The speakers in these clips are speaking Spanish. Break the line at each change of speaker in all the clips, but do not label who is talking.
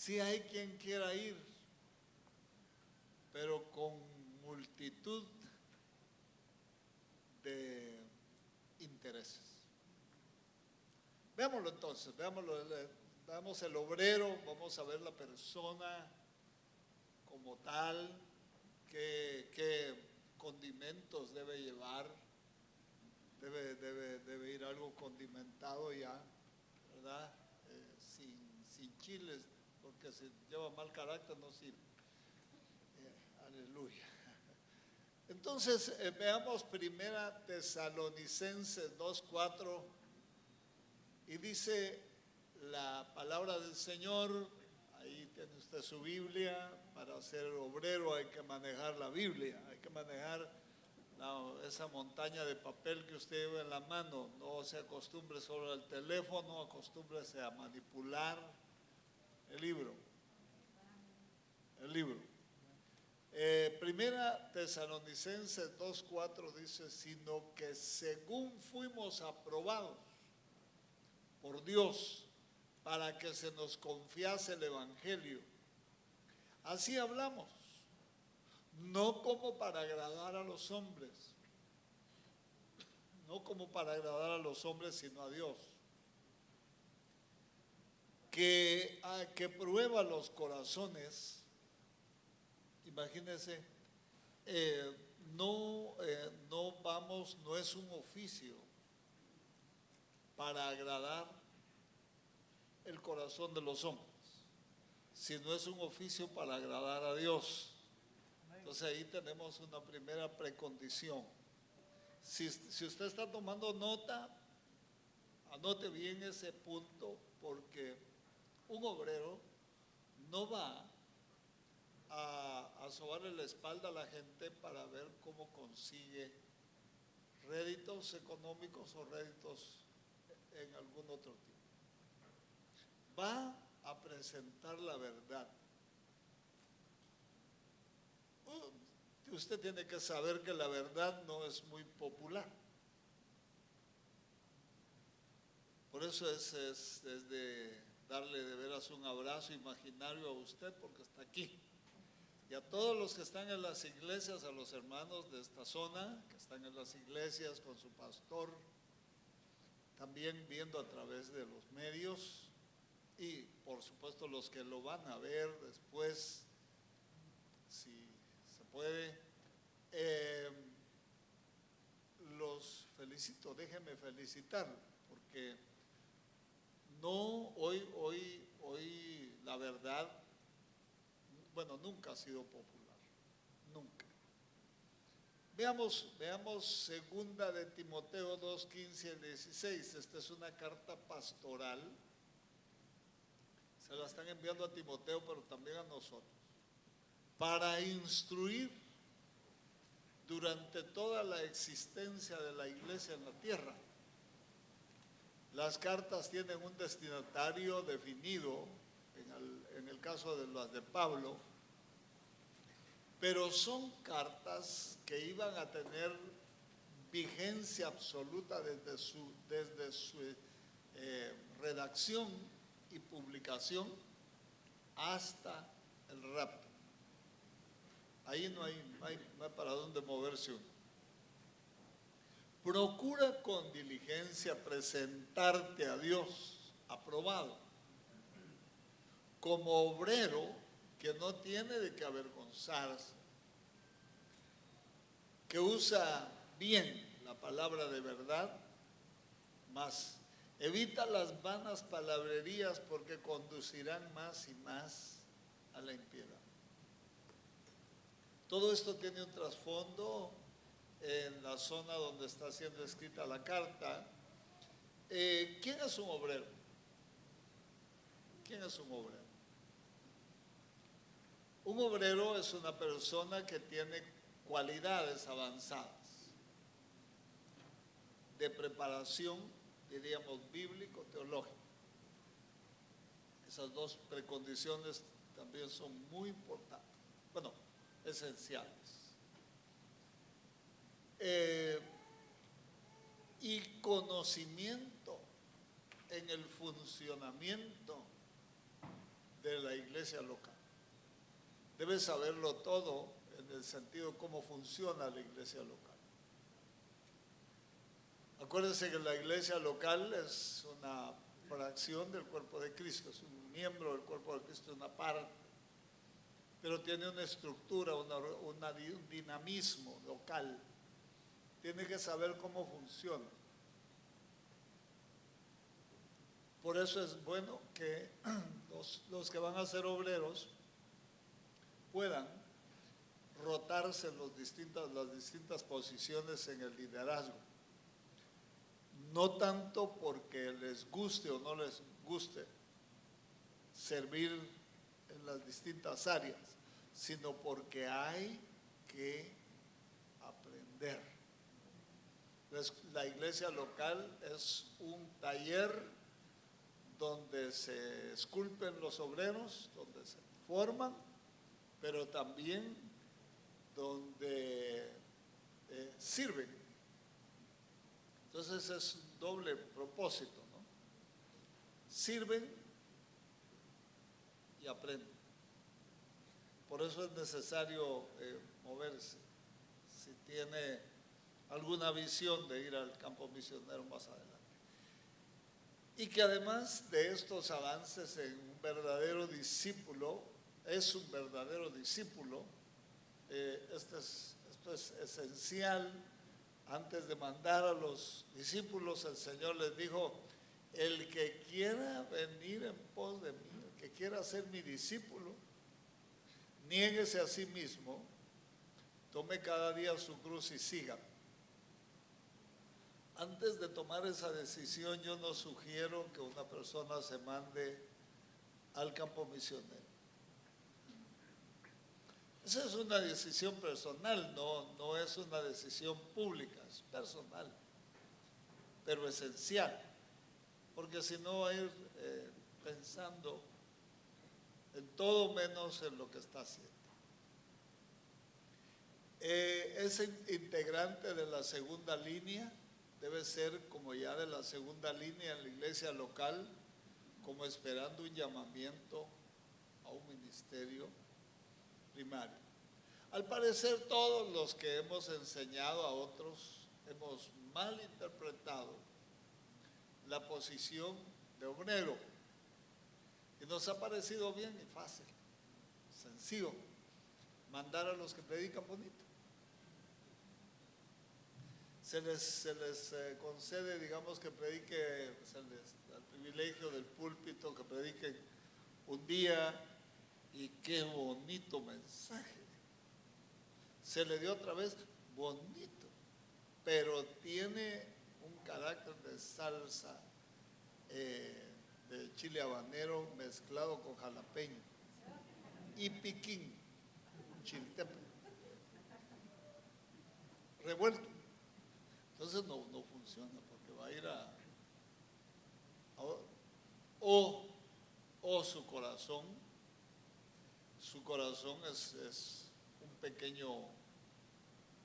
Sí hay quien quiera ir, pero con multitud de intereses. Veámoslo entonces, veamos el obrero, vamos a ver la persona como tal, qué condimentos debe llevar, debe ir algo condimentado ya, ¿verdad? Sin chiles, porque si lleva mal carácter no sirve. Aleluya. Entonces, veamos primera Tesalonicenses 2:4 y dice la palabra del Señor. Ahí tiene usted su Biblia. Para ser obrero hay que manejar la Biblia, hay que manejar esa montaña de papel que usted lleva en la mano. No se acostumbre solo al teléfono, acostúmbrese a manipular el libro. Primera Tesalonicenses 2:4 dice: sino que según fuimos aprobados por Dios para que se nos confiase el Evangelio, así hablamos, no como para agradar a los hombres, sino a Dios, que prueba los corazones. Imagínense, no es un oficio para agradar el corazón de los hombres, sino es un oficio para agradar a Dios. Entonces ahí tenemos una primera precondición. Si usted está tomando nota, anote bien ese punto, porque un obrero no va a sobarle la espalda a la gente para ver cómo consigue réditos económicos o réditos en algún otro tipo. Va a presentar la verdad. Usted tiene que saber que la verdad no es muy popular. Por eso es de darle de veras un abrazo imaginario a usted, porque está aquí. Y a todos los que están en las iglesias, a los hermanos de esta zona, que están en las iglesias con su pastor, también viendo a través de los medios, y por supuesto los que lo van a ver después, si se puede, los felicito, déjenme felicitar, porque hoy la verdad, bueno, nunca ha sido popular, nunca. Veamos segunda de Timoteo 2:15 al 16. Esta es una carta pastoral. Se la están enviando a Timoteo, pero también a nosotros. Para instruir durante toda la existencia de la iglesia en la tierra. Las cartas tienen un destinatario definido, en el caso de las de Pablo, pero son cartas que iban a tener vigencia absoluta desde su redacción y publicación hasta el rapto. Ahí no hay para dónde moverse uno. Procura con diligencia presentarte a Dios aprobado, como obrero que no tiene de qué avergonzarse, que usa bien la palabra de verdad, mas evita las vanas palabrerías, porque conducirán más y más a la impiedad. Todo esto tiene un trasfondo en la zona donde está siendo escrita la carta. ¿Quién es un obrero? ¿Quién es un obrero? Un obrero es una persona que tiene cualidades avanzadas de preparación, diríamos, bíblico-teológica. Esas dos precondiciones también son muy importantes, bueno, esenciales. Y conocimiento en el funcionamiento de la iglesia iglesia local. Debe saberlo todo en el sentido de cómo funciona la iglesia local. Acuérdense que la iglesia local es una fracción del cuerpo de Cristo, es un miembro del cuerpo de Cristo, una parte, pero tiene una estructura, un dinamismo local. Tiene que saber cómo funciona. Por eso es bueno que los que van a ser obreros puedan rotarse en las distintas posiciones en el liderazgo. No tanto porque les guste o no les guste servir en las distintas áreas, sino porque hay que aprender. Entonces, la iglesia local es un taller donde se esculpen los obreros, donde se forman, pero también donde sirven. Entonces es un doble propósito, ¿no? Sirven y aprenden. Por eso es necesario moverse. Si tiene alguna visión de ir al campo misionero más adelante. Y que además de estos avances en un verdadero discípulo, es un verdadero discípulo, esto es esencial. Antes de mandar a los discípulos, el Señor les dijo: el que quiera venir en pos de mí, el que quiera ser mi discípulo, niéguese a sí mismo, tome cada día su cruz y sígame. Antes de tomar esa decisión, yo no sugiero que una persona se mande al campo misionero. Esa es una decisión personal, no es una decisión pública, es personal, pero esencial, porque si no va a ir pensando en todo menos en lo que está haciendo. Es integrante de la segunda línea, debe ser como ya de la segunda línea en la iglesia local, como esperando un llamamiento a un ministerio primario. Al parecer, todos los que hemos enseñado a otros hemos malinterpretado la posición de obrero y nos ha parecido bien y fácil, sencillo, mandar a los que predican bonito. Se les concede, digamos, que predique, se les da el privilegio del púlpito, que prediquen un día, y qué bonito mensaje. Se le dio otra vez bonito, pero tiene un carácter de salsa de chile habanero mezclado con jalapeño y piquín, chiltepín, revuelto. Entonces no funciona, porque va a ir o su corazón es un pequeño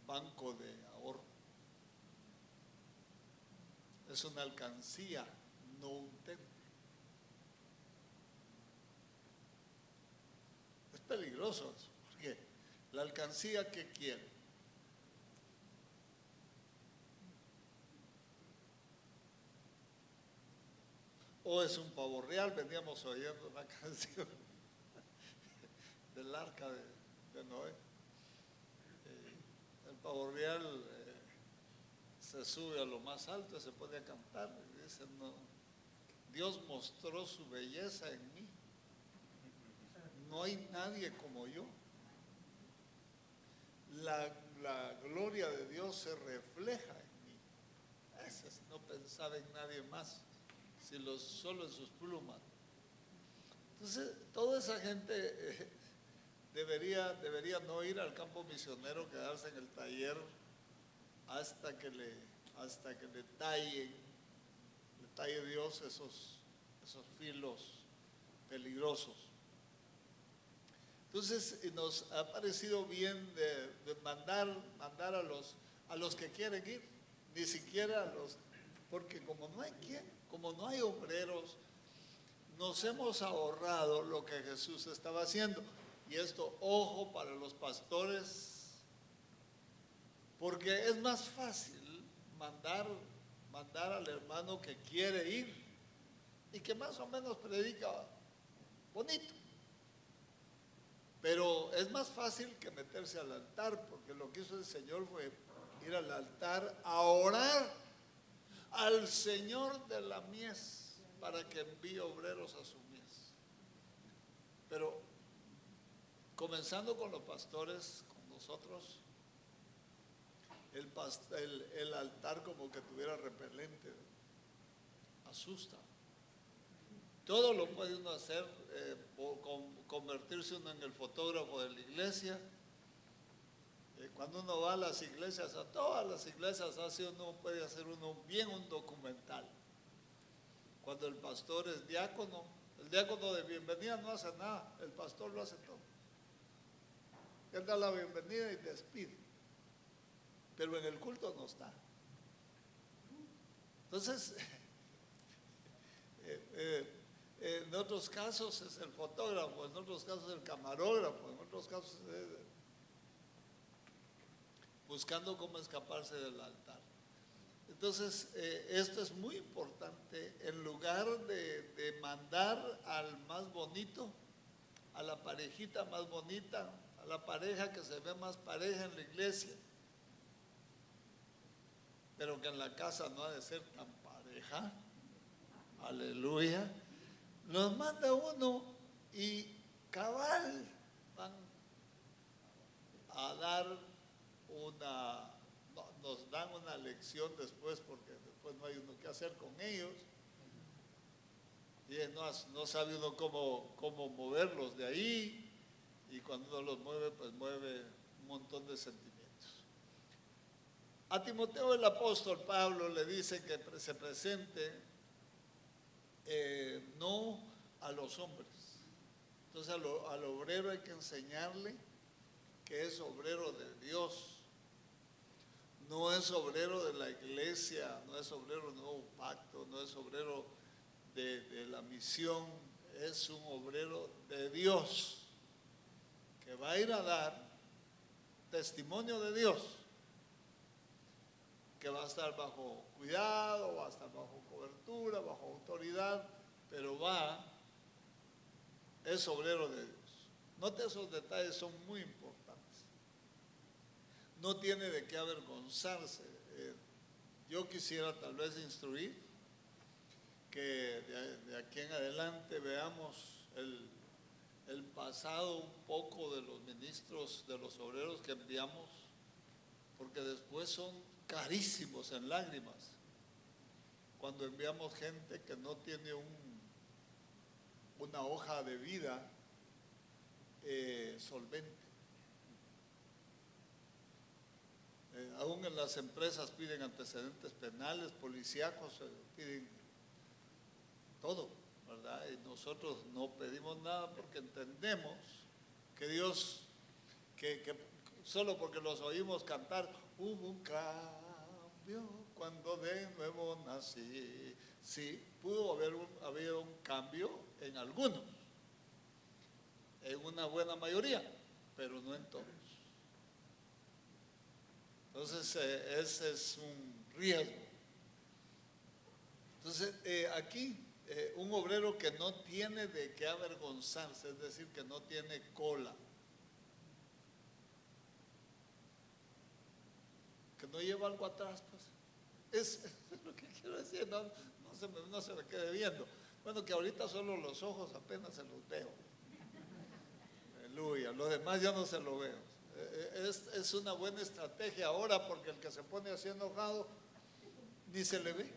banco de ahorro, es una alcancía, no un templo. Es peligroso eso, porque la alcancía, ¿qué quiere? O es un pavo real. Veníamos oyendo una canción del arca de Noé. El pavo real se sube a lo más alto y se pone a cantar y dice: no, Dios mostró su belleza en mí, no hay nadie como yo. La gloria de Dios se refleja en mí. Ese no pensaba en nadie más, sino solo en sus plumas. Entonces, toda esa gente debería no ir al campo misionero, quedarse en el taller hasta que le talle Dios esos filos peligrosos. Entonces, nos ha parecido bien de mandar a los que quieren ir, ni siquiera a los, porque como no hay obreros, nos hemos ahorrado lo que Jesús estaba haciendo. Y esto, ojo para los pastores, porque es más fácil mandar al hermano que quiere ir y que más o menos predica bonito. Pero es más fácil que meterse al altar, porque lo que hizo el Señor fue ir al altar a orar al Señor de la mies para que envíe obreros a su mies. Pero comenzando con los pastores, con nosotros, el altar como que tuviera repelente, asusta. Todo lo puede uno hacer, convertirse uno en el fotógrafo de la iglesia. Cuando uno va a las iglesias, a todas las iglesias puede hacer uno bien un documental. Cuando el pastor es diácono, el diácono de bienvenida no hace nada, el pastor lo hace todo. Él da la bienvenida y despide, pero en el culto no está. Entonces, en otros casos es el fotógrafo, en otros casos el camarógrafo, en otros casos buscando cómo escaparse del altar. Entonces, esto es muy importante. En lugar de mandar al más bonito, a la parejita más bonita, a la pareja que se ve más pareja en la iglesia, pero que en la casa no ha de ser tan pareja, aleluya, nos manda uno y cabal van a dar nos dan una lección después, porque después no hay uno que hacer con ellos y no sabe uno cómo moverlos de ahí, y cuando uno los mueve, pues mueve un montón de sentimientos. A Timoteo el apóstol Pablo le dice que se presente no a los hombres. Entonces al obrero hay que enseñarle que es obrero de Dios. No es obrero de la iglesia, no es obrero del nuevo pacto, no es obrero de la misión, es un obrero de Dios que va a ir a dar testimonio de Dios, que va a estar bajo cuidado, va a estar bajo cobertura, bajo autoridad, pero es obrero de Dios. Note, esos detalles son muy importantes. No tiene de qué avergonzarse. Yo quisiera tal vez instruir que de aquí en adelante veamos el pasado un poco de los ministros, de los obreros que enviamos, porque después son carísimos en lágrimas cuando enviamos gente que no tiene una hoja de vida solvente. Aún en las empresas piden antecedentes penales, policíacos, piden todo, ¿verdad? Y nosotros no pedimos nada porque entendemos que Dios, que solo porque los oímos cantar, hubo un cambio cuando de nuevo nací. Sí, pudo haber un cambio en algunos, en una buena mayoría, pero no en todos. Entonces, ese es un riesgo. Entonces, aquí, un obrero que no tiene de qué avergonzarse, es decir, que no tiene cola, que no lleva algo atrás, pues, es lo que quiero decir, no se me quede viendo. Bueno, que ahorita solo los ojos apenas se los veo. Aleluya, los demás ya no se lo veo. Es una buena estrategia ahora, porque el que se pone así enojado ni se le ve.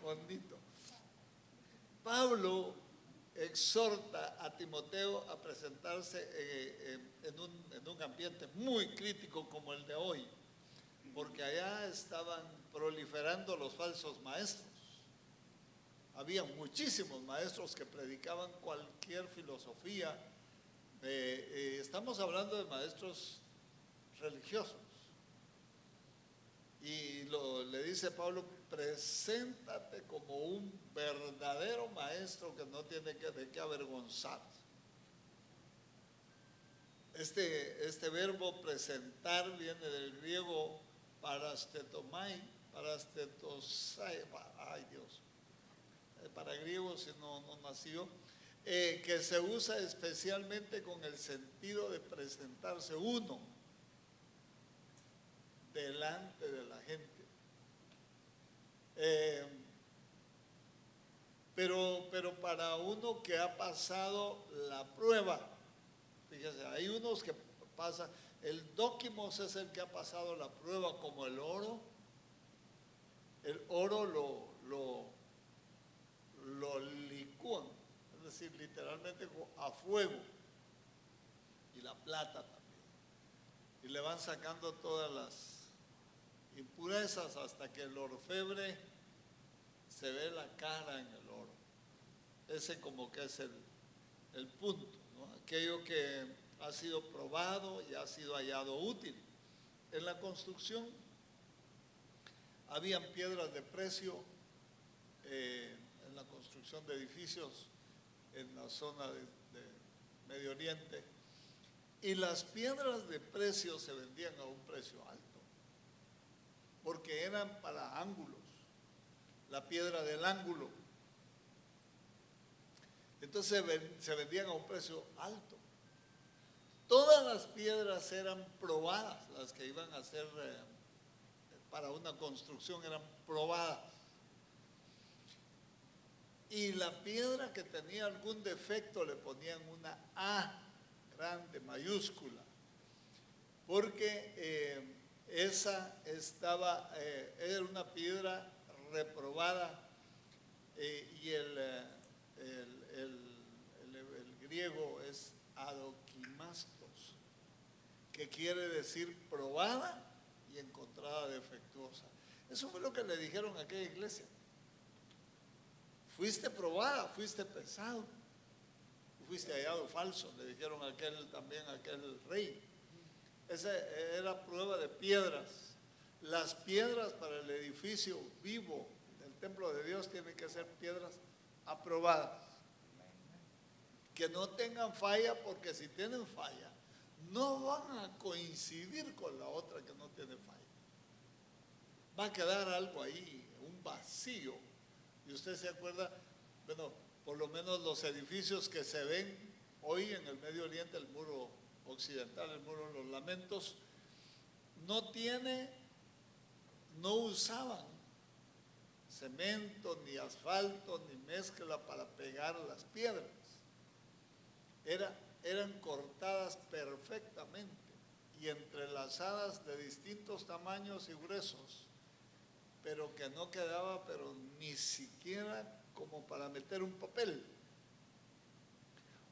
Bonito. Pablo exhorta a Timoteo a presentarse en un ambiente muy crítico como el de hoy, porque allá estaban proliferando los falsos maestros. Había muchísimos maestros que predicaban cualquier filosofía. Estamos hablando de maestros religiosos. Y le dice Pablo preséntate como un verdadero maestro que no tiene de qué avergonzarse. Este verbo presentar viene del griego parastetomai, parastetosai, ay Dios, para griegos si no nació, que se usa especialmente con el sentido de presentarse uno delante de la gente. Pero para uno que ha pasado la prueba, fíjese, hay unos que pasan, el dóquimos es el que ha pasado la prueba como el oro. El oro lo licúan, es decir, literalmente a fuego, y la plata también, y le van sacando todas las impurezas hasta que el orfebre se ve la cara en el oro. Ese como que es el punto, ¿no? Aquello que ha sido probado y ha sido hallado útil. En la construcción habían piedras de precio, en la construcción de edificios en la zona de Medio Oriente, y las piedras de precio se vendían a un precio alto, porque eran para ángulos, la piedra del ángulo. Entonces se vendían a un precio alto. Todas las piedras eran probadas, las que iban a ser para una construcción eran probadas. Y la piedra que tenía algún defecto le ponían una A grande, mayúscula, porque esa era una piedra reprobada, y el griego es adokimastos, que quiere decir probada y encontrada defectuosa. Eso fue lo que le dijeron a aquella iglesia. Fuiste probada, fuiste pesado, fuiste hallado falso, le dijeron aquel rey. Esa era prueba de piedras. Las piedras para el edificio vivo del templo de Dios tienen que ser piedras aprobadas, que no tengan falla, porque si tienen falla no van a coincidir con la otra que no tiene falla. Va a quedar algo ahí, un vacío. Y usted se acuerda, bueno, por lo menos los edificios que se ven hoy en el Medio Oriente, el muro occidental, el muro de los lamentos, no usaban cemento, ni asfalto, ni mezcla para pegar las piedras. Eran cortadas perfectamente y entrelazadas de distintos tamaños y gruesos, pero que no quedaba, pero ni siquiera como para meter un papel.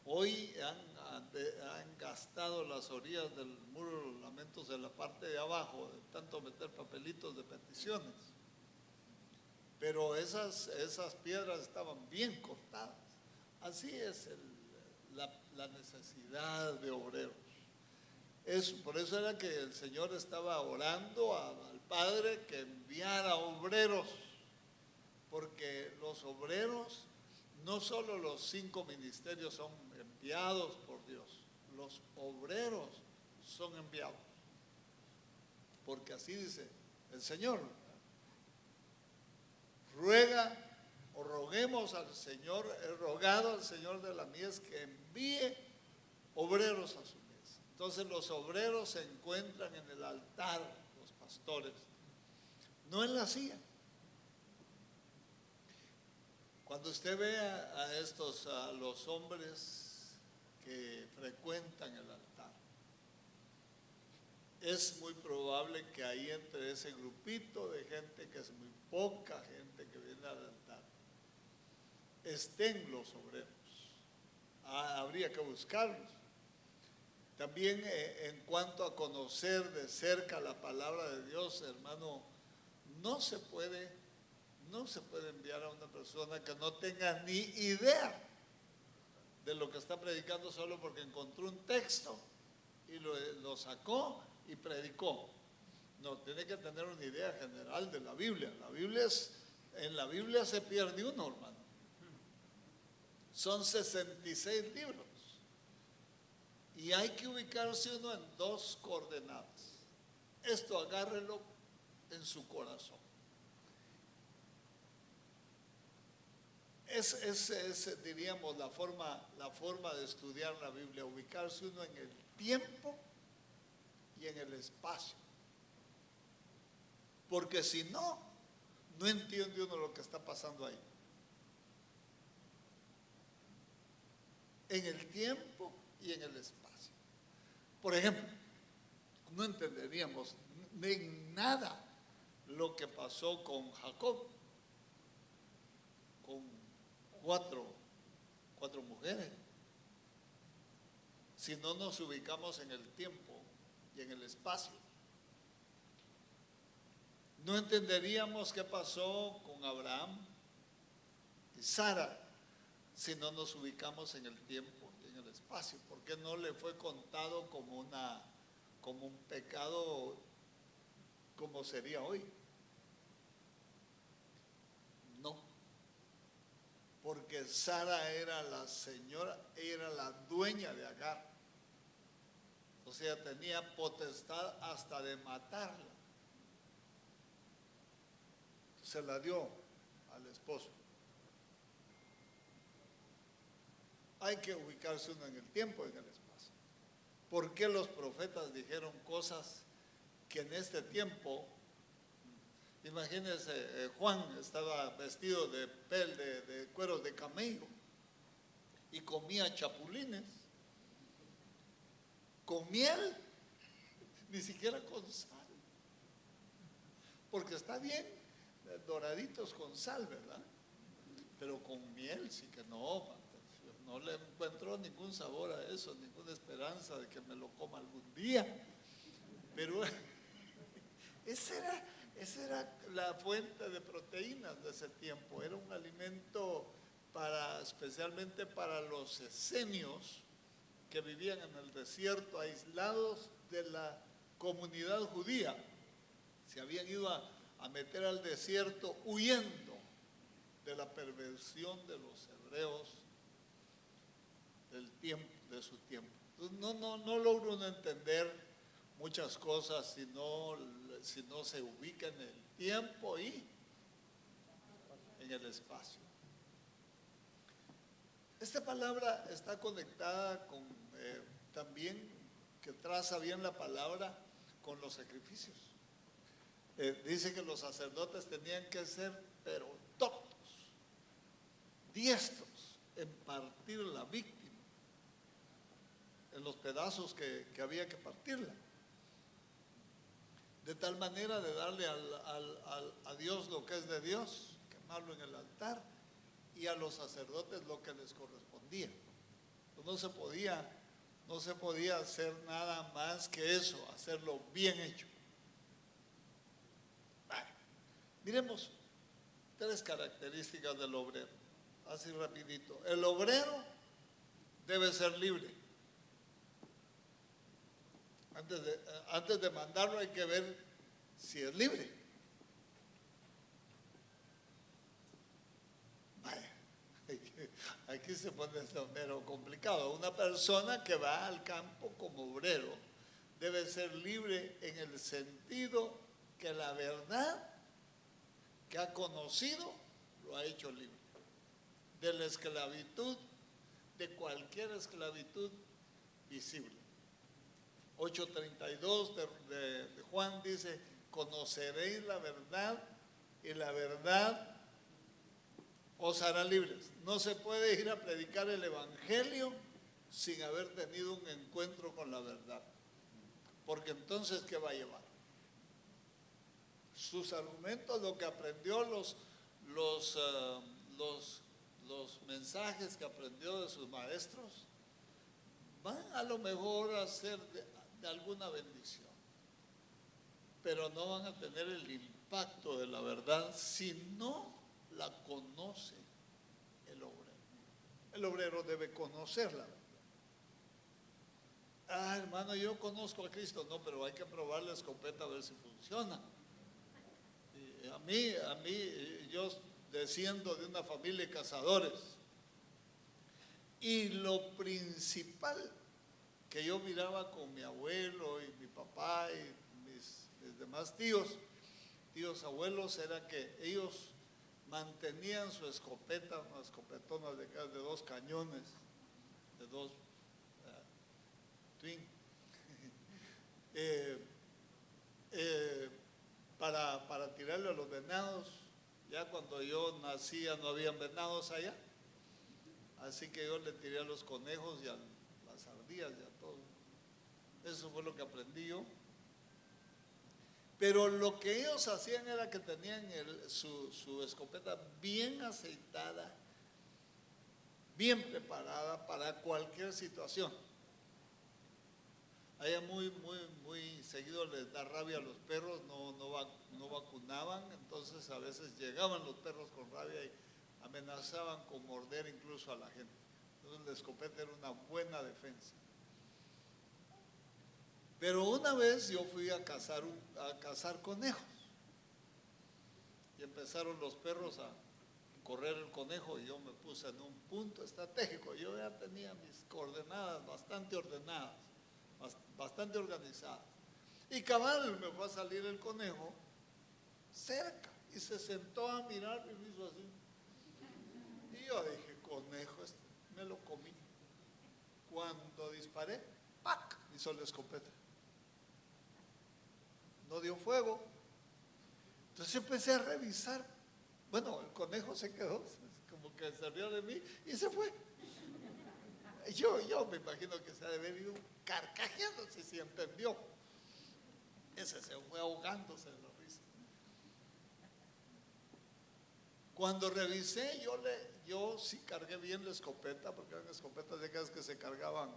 Hoy han gastado las orillas del muro de los lamentos en la parte de abajo, de tanto meter papelitos de peticiones. Pero esas piedras estaban bien cortadas. Así es la necesidad de obreros. Por eso era que el Señor estaba orando al Padre que enviara obreros, porque los obreros, no solo los 5 ministerios son enviados por Dios, los obreros son enviados, porque así dice el Señor. Ruega o roguemos al Señor, he rogado al Señor de la mies que envíe obreros a su mies. Entonces los obreros se encuentran en el altar, los pastores, no en la silla. Cuando usted ve a los hombres que frecuentan el altar, es muy probable que ahí entre ese grupito de gente, que es muy poca gente que viene al altar, estén los obreros. Habría que buscarlos. También en cuanto a conocer de cerca la palabra de Dios, hermano, no se puede enviar a una persona que no tenga ni idea de lo que está predicando solo porque encontró un texto y lo sacó y predicó. No, tiene que tener una idea general de la Biblia. En la Biblia se pierde uno, hermano. Son 66 libros. Y hay que ubicarse uno en dos coordenadas. Esto agárrelo en su corazón. Es, diríamos, la forma de estudiar la Biblia, ubicarse uno en el tiempo y en el espacio. Porque si no, no entiende uno lo que está pasando ahí. En el tiempo y en el espacio. Por ejemplo, no entenderíamos en nada lo que pasó con Jacob, con cuatro mujeres, si no nos ubicamos en el tiempo y en el espacio. No entenderíamos qué pasó con Abraham y Sara si no nos ubicamos en el tiempo y en el espacio. ¿Por qué no le fue contado como un pecado como sería hoy? No, porque Sara era la señora, era la dueña de Agar. O sea, tenía potestad hasta de matarla. Se la dio al esposo. Hay que ubicarse uno en el tiempo y en el espacio. ¿Por qué los profetas dijeron cosas que en este tiempo? Imagínense, Juan estaba vestido de piel de cueros de camello y comía chapulines con miel, ni siquiera con sal, porque está bien doraditos con sal, ¿verdad? Pero con miel sí que no le encuentro ningún sabor a eso, ninguna esperanza de que me lo coma algún día. Pero esa era la fuente de proteínas de ese tiempo. Era un alimento especialmente para los esenios que vivían en el desierto, aislados de la comunidad judía. Se habían ido a meter al desierto huyendo de la perversión de los hebreos del tiempo, de su tiempo. Entonces, no logro entender muchas cosas si no se ubica en el tiempo y en el espacio. Esta palabra está conectada con también, que traza bien la palabra, con los sacrificios. Dice que los sacerdotes tenían que ser, pero doctos, diestros en partir la víctima, en los pedazos que había que partirla, de tal manera de darle a Dios lo que es de Dios, quemarlo en el altar, y a los sacerdotes lo que les correspondía. No se podía hacer nada más que eso, hacerlo bien hecho. Miremos 3 características del obrero, así rapidito. El obrero debe ser libre. Antes de mandarlo hay que ver si es libre. Aquí se pone esto mero complicado. Una persona que va al campo como obrero debe ser libre en el sentido que la verdad que ha conocido lo ha hecho libre de la esclavitud, de cualquier esclavitud visible. 8:32 de Juan dice: conoceréis la verdad y la verdad os hará libres. No se puede ir a predicar el evangelio sin haber tenido un encuentro con la verdad, porque entonces ¿qué va a llevar? Sus argumentos, lo que aprendió, los mensajes que aprendió de sus maestros, van a lo mejor a ser de alguna bendición, pero no van a tener el impacto de la verdad si no la conoce el obrero. El obrero debe conocer la verdad. hermano, yo conozco a Cristo. No, pero hay que probar la escopeta a ver si funciona. Y a mí, yo desciendo de una familia de cazadores. Y lo principal que yo miraba con mi abuelo y mi papá y mis demás tíos abuelos, era que ellos mantenían su escopeta, una escopetona de 2 cañones, de 2 twin, para tirarle a los venados. Ya cuando yo nacía no habían venados allá, así que yo le tiré a los conejos y a las ardillas y a todo. Eso fue lo que aprendí yo. Pero lo que ellos hacían era que tenían su escopeta bien aceitada, bien preparada para cualquier situación. Allá muy seguido les da rabia a los perros, no vacunaban, entonces a veces llegaban los perros con rabia y amenazaban con morder incluso a la gente. Entonces la escopeta era una buena defensa. Pero una vez yo fui a cazar conejos y empezaron los perros a correr el conejo y yo me puse en un punto estratégico. Yo ya tenía mis coordenadas bastante ordenadas, bastante organizadas. Y cabal me fue a salir el conejo cerca y se sentó a mirar y me hizo así. Y yo dije, conejo, me lo comí. Cuando disparé, ¡pac!, hizo la escopeta. No dio fuego. Entonces empecé a revisar. Bueno, el conejo se quedó, como que se rió de mí y se fue. Yo me imagino que se ha de haber ido carcajeándose, si entendió. Ese se fue ahogándose de la risa. Cuando revisé, yo sí cargué bien la escopeta, porque eran escopetas de esas que se cargaban,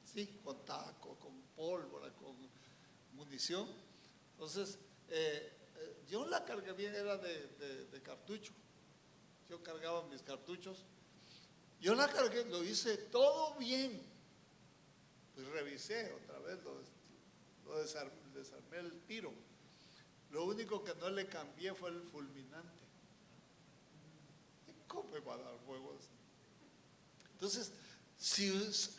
sí, con taco, con pólvora, con munición. Entonces, yo la cargué bien, era de cartucho. Yo cargaba mis cartuchos. Yo la cargué, lo hice todo bien. Pues revisé otra vez, desarmé el tiro. Lo único que no le cambié fue el fulminante. ¿Cómo me va a dar fuego? Entonces, si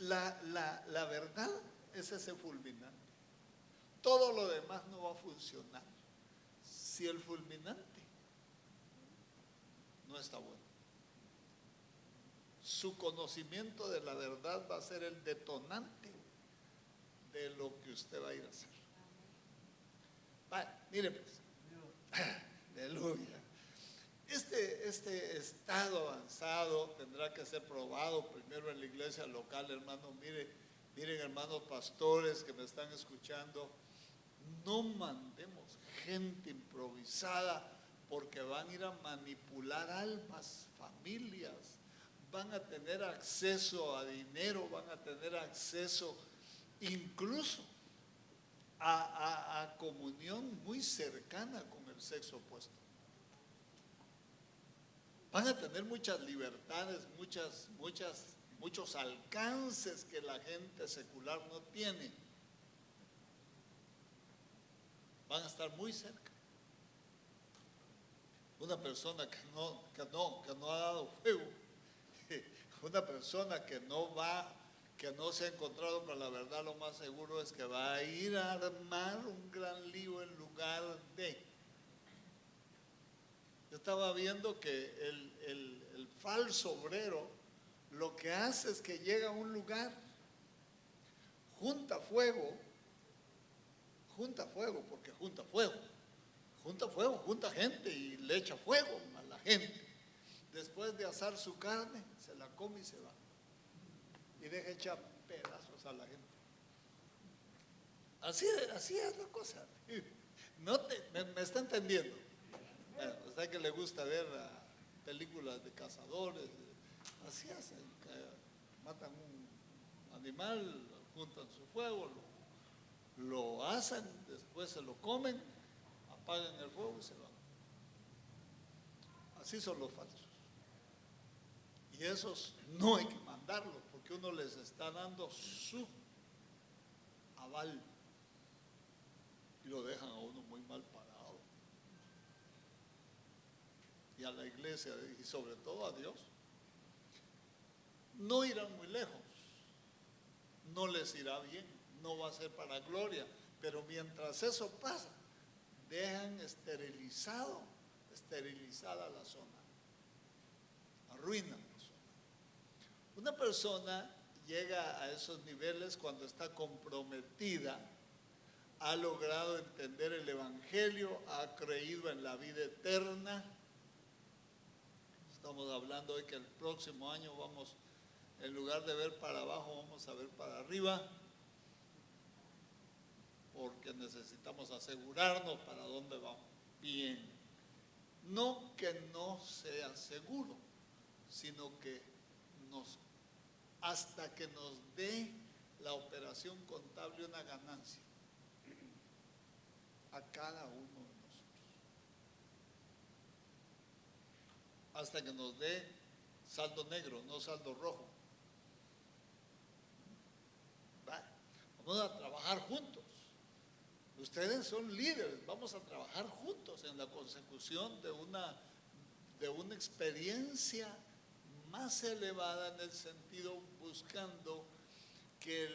la verdad es ese fulminante, todo lo demás no va a funcionar si el fulminante no está bueno. Su conocimiento de la verdad va a ser el detonante de lo que usted va a ir a hacer. Vale, mire pues. Aleluya. Este estado avanzado tendrá que ser probado primero en la iglesia local, hermano. Miren, hermanos pastores que me están escuchando, no mandemos gente improvisada, porque van a ir a manipular almas, familias, van a tener acceso a dinero, van a tener acceso incluso a comunión muy cercana con el sexo opuesto. Van a tener muchas libertades, muchos alcances que la gente secular no tiene. Van a estar muy cerca. Una persona que no ha dado fuego, una persona que no se ha encontrado con la verdad, lo más seguro es que va a ir a armar un gran lío en lugar de. Yo estaba viendo que el falso obrero lo que hace es que llega a un lugar, junta fuego, porque junta gente y le echa fuego a la gente. Después de asar su carne, se la come y se va. Y deja echar pedazos a la gente. Así es la cosa. ¿Me está entendiendo? O sea que le gusta ver películas de cazadores. Así hacen. Matan un animal, juntan su fuego, lo asan, después se lo comen, apagan el fuego y se van. Así son los falsos. Y esos no hay que mandarlos porque uno les está dando su aval y lo dejan a uno muy mal parado. Y a la iglesia y sobre todo a Dios. No irán muy lejos, no les irá bien, no va a ser para gloria, pero mientras eso pasa, dejan esterilizada la zona, arruinan la zona. Una persona llega a esos niveles cuando está comprometida, ha logrado entender el Evangelio, ha creído en la vida eterna. Estamos hablando de que el próximo año vamos, en lugar de ver para abajo, vamos a ver para arriba, porque necesitamos asegurarnos para dónde vamos. Bien, no que no sea seguro, sino que hasta que nos dé la operación contable una ganancia a cada uno de nosotros. Hasta que nos dé saldo negro, no saldo rojo. Vamos a trabajar juntos. Ustedes son líderes, vamos a trabajar juntos en la consecución de una experiencia más elevada, en el sentido buscando que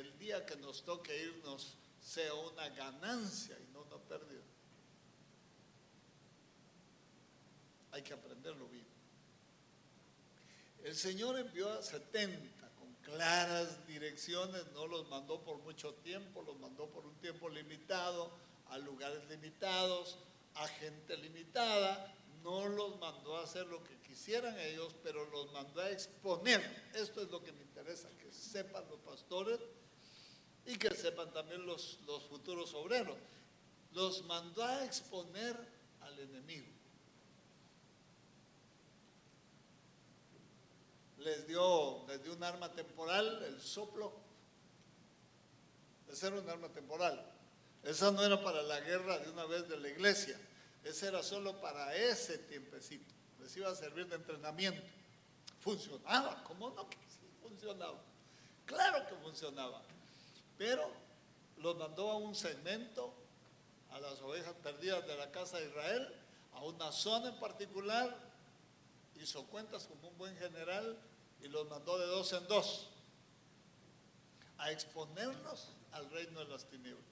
el día que nos toque irnos sea una ganancia y no una pérdida. Hay que aprenderlo bien. El Señor envió a 70 con claras direcciones, no los mandó por mucho tiempo, los mandó por un tiempo limitado, a lugares limitados, a gente limitada, no los mandó a hacer lo que quisieran ellos, pero los mandó a exponer. Esto es lo que me interesa, que sepan los pastores y que sepan también los futuros obreros. Los mandó a exponer al enemigo. Les dio un arma temporal, el soplo. Ese era un arma temporal. Esa no era para la guerra de una vez de la iglesia. Ese era solo para ese tiempecito. Les iba a servir de entrenamiento. Funcionaba, ¿cómo no? Que sí, funcionaba. Claro que funcionaba. Pero los mandó a un segmento, a las ovejas perdidas de la casa de Israel, a una zona en particular, hizo cuentas como un buen general y los mandó de 2 en 2 a exponerlos al reino de las tinieblas.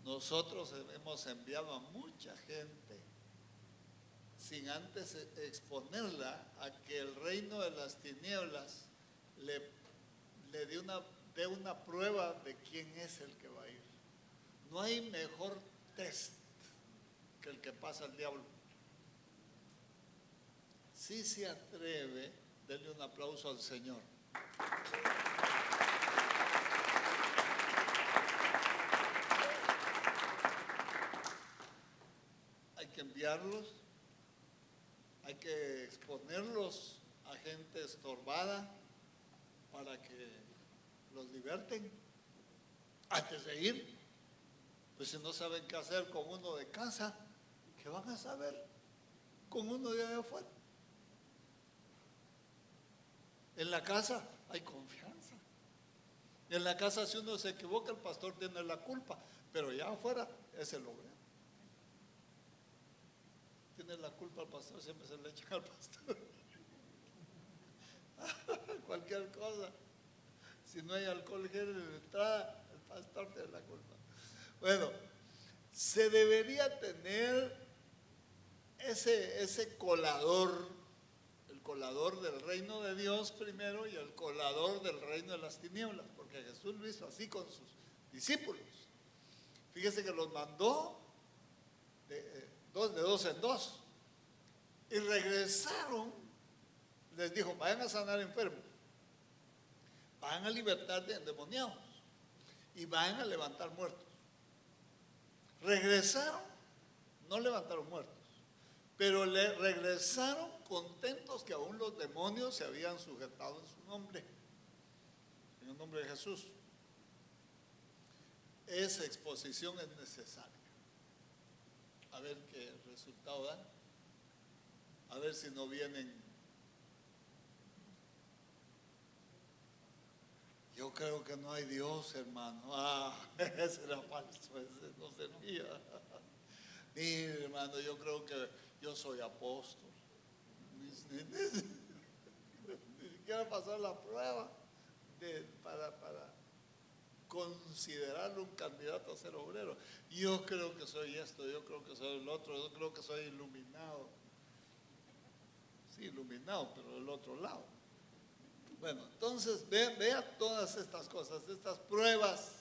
Nosotros hemos enviado a mucha gente sin antes exponerla a que el reino de las tinieblas le dé una prueba de quién es el que va a ir. No hay mejor test que el que pasa el diablo. Si se atreve, denle un aplauso al Señor. Hay que enviarlos, hay que exponerlos a gente estorbada para que los liberten antes de ir. Pues si no saben qué hacer con uno de casa, ¿qué van a saber con uno de allá afuera? En la casa hay confianza. En la casa, si uno se equivoca, el pastor tiene la culpa, pero ya afuera es el obrero. Tiene la culpa al pastor, siempre se le echa al pastor. Cualquier cosa. Si no hay alcohol gel en la entrada, el pastor tiene la culpa. Bueno, se debería tener ese colador, el colador del reino de Dios primero y el colador del reino de las tinieblas, porque Jesús lo hizo así con sus discípulos. Fíjese que los mandó de 2 en 2 y regresaron, les dijo: vayan a sanar enfermos, vayan a libertar de endemoniados y vayan a levantar muertos. Regresaron, no levantaron muertos, pero regresaron contentos que aún los demonios se habían sujetado en su nombre, en el nombre de Jesús. Esa exposición es necesaria. A ver qué resultado dan. A ver ver si no vienen. Yo creo que no hay Dios, hermano. Ese era falso, ese no servía. Mire, hermano, yo creo que yo soy apóstol. Ni siquiera pasar la prueba para considerarlo un candidato a ser obrero. Yo creo que soy esto, yo creo que soy el otro, yo creo que soy iluminado. Sí, iluminado, pero del otro lado. Bueno, entonces vea todas estas cosas, estas pruebas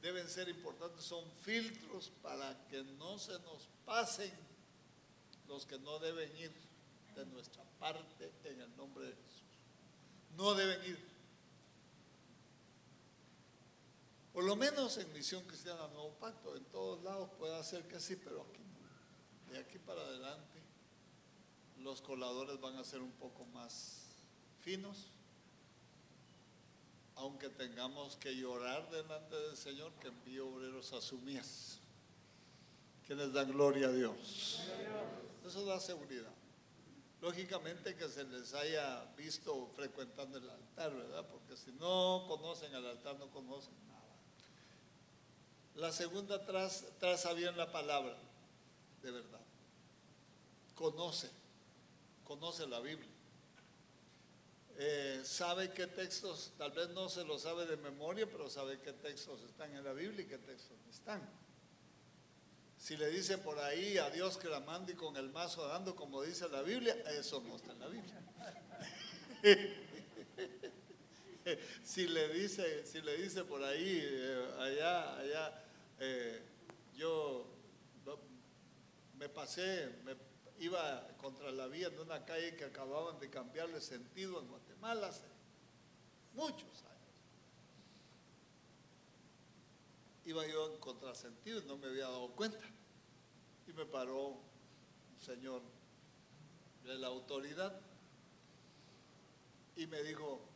deben ser importantes, son filtros para que no se nos pasen los que no deben ir de nuestra parte en el nombre de Jesús. No deben ir. Por lo menos en Misión Cristiana Nuevo Pacto, en todos lados puede ser que sí, pero aquí no. De aquí para adelante los coladores van a ser un poco más finos, aunque tengamos que llorar delante del Señor que envíe obreros a su mies. Que les dan gloria a Dios. Eso da seguridad. Lógicamente que se les haya visto frecuentando el altar, ¿verdad? Porque si no conocen el altar, no conocen nada. La segunda, traza bien la palabra, de verdad. Conoce la Biblia. Sabe qué textos, tal vez no se lo sabe de memoria, pero sabe qué textos están en la Biblia y qué textos no están. Si le dice por ahí a Dios clamando y con el mazo dando, como dice la Biblia, eso no está en la Biblia. Si le dice por ahí, allá, yo iba contra la vía en una calle que acababan de cambiarle sentido en Guatemala hace muchos años. Iba yo en contrasentido y no me había dado cuenta. Y me paró un señor de la autoridad y me dijo,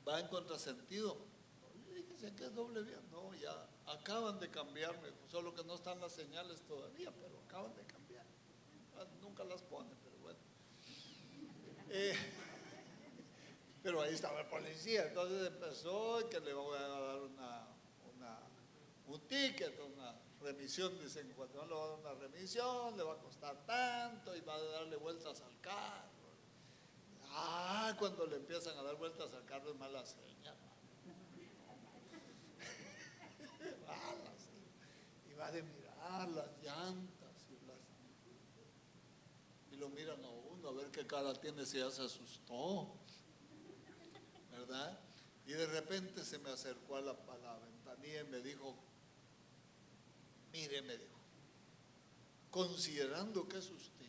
¿va en contrasentido? Le dije, que es doble vía. No, ya acaban de cambiarme, solo que no están las señales todavía, pero acaban de cambiar. Nunca las pone, pero bueno. Pero ahí estaba el policía, entonces empezó que le voy a dar un ticket, una remisión, dicen, cuando le va a dar una remisión, le va a costar tanto y va a darle vueltas al carro. Cuando le empiezan a dar vueltas al carro es mala seña. Y va de mirar las llantas y lo miran a uno a ver qué cara tiene, si ya se asustó, ¿verdad? Y de repente se me acercó a la ventanilla y me dijo, mire, me dijo, considerando que es usted,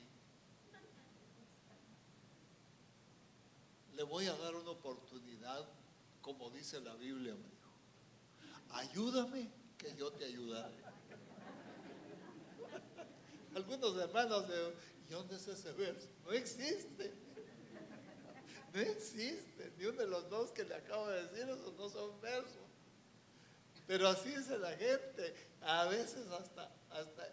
le voy a dar una oportunidad, como dice la Biblia, me dijo, ayúdame que yo te ayudaré. Algunos hermanos, ¿y dónde es ese verso? No existe. No existe. Ni uno de los dos que le acabo de decir, esos no son versos. Pero así dice la gente. A veces hasta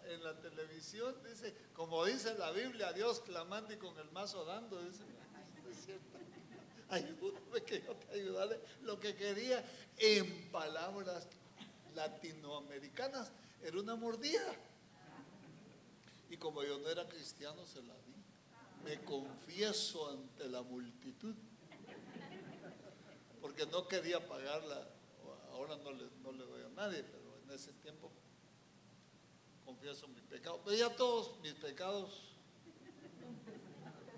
en la televisión dice, como dice la Biblia, Dios clamando y con el mazo dando. Dice, no es cierto. Ayúdame que yo te ayudaré. Lo que quería en palabras latinoamericanas era una mordida. Y como yo no era cristiano, se la di. Me confieso ante la multitud. Porque no quería pagarla. Ahora no le doy a nadie, pero en ese tiempo confieso mi pecado. Pero ya todos mis pecados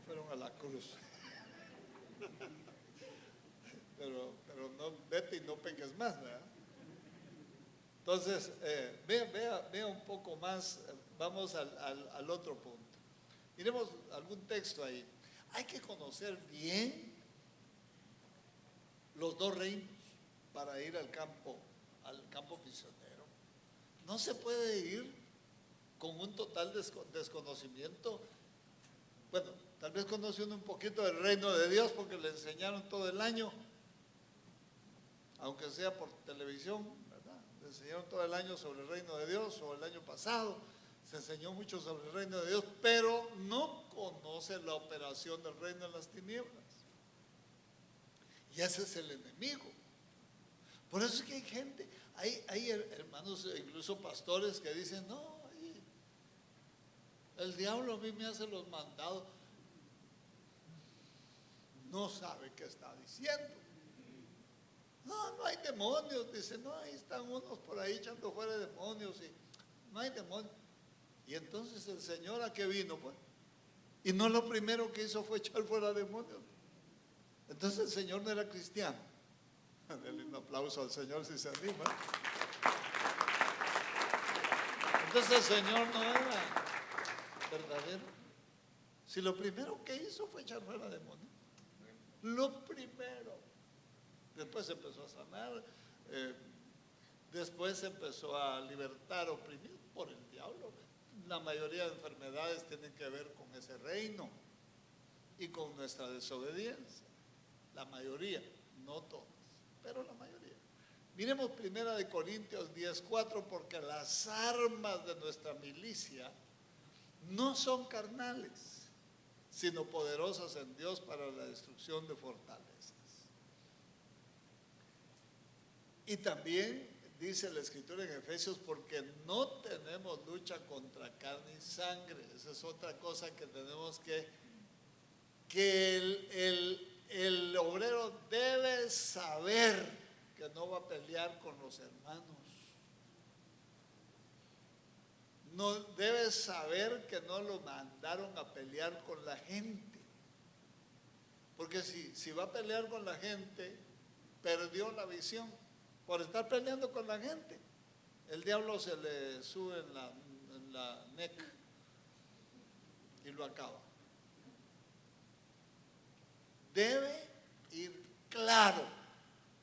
fueron a la cruz. Pero no, vete y no peques más, ¿verdad? Entonces, vea un poco más, vamos al otro punto. Miremos algún texto ahí. Hay que conocer bien los dos reinos para ir al campo misionero. No se puede ir con un total desconocimiento. Bueno, tal vez conoce uno un poquito del reino de Dios porque le enseñaron todo el año, aunque sea por televisión, ¿verdad? Le enseñaron todo el año sobre el reino de Dios, o el año pasado se enseñó mucho sobre el reino de Dios, pero no conoce conoce la operación del reino en las tinieblas. Y ese es el enemigo. Por eso es que hay gente, hay hermanos, incluso pastores que dicen, no, el diablo a mí me hace los mandados. No sabe qué está diciendo. No hay demonios. Dice, no, ahí están unos por ahí echando fuera demonios y no hay demonios. Y entonces el Señor, ¿a qué vino? Pues, y no lo primero que hizo fue echar fuera demonios. Entonces el Señor no era cristiano. Denle un aplauso al Señor si se anima. Entonces el Señor no era verdadero. Si lo primero que hizo fue echar fuera demonios. Lo primero. Después empezó a sanar. Después empezó a libertar oprimidos por el diablo. La mayoría de enfermedades tienen que ver con ese reino y con nuestra desobediencia. La mayoría, no todas, pero la mayoría. Miremos 1 Corintios 10:4, porque las armas de nuestra milicia no son carnales, sino poderosas en Dios para la destrucción de fortalezas. Y también dice la Escritura en Efesios, porque no tenemos lucha contra carne y sangre. Esa es otra cosa que tenemos que el obrero debe saber que no va a pelear con los hermanos. No, debe saber que no lo mandaron a pelear con la gente. Porque si va a pelear con la gente, perdió la visión. Por estar peleando con la gente, el diablo se le sube en la neck y lo acaba. Debe ir claro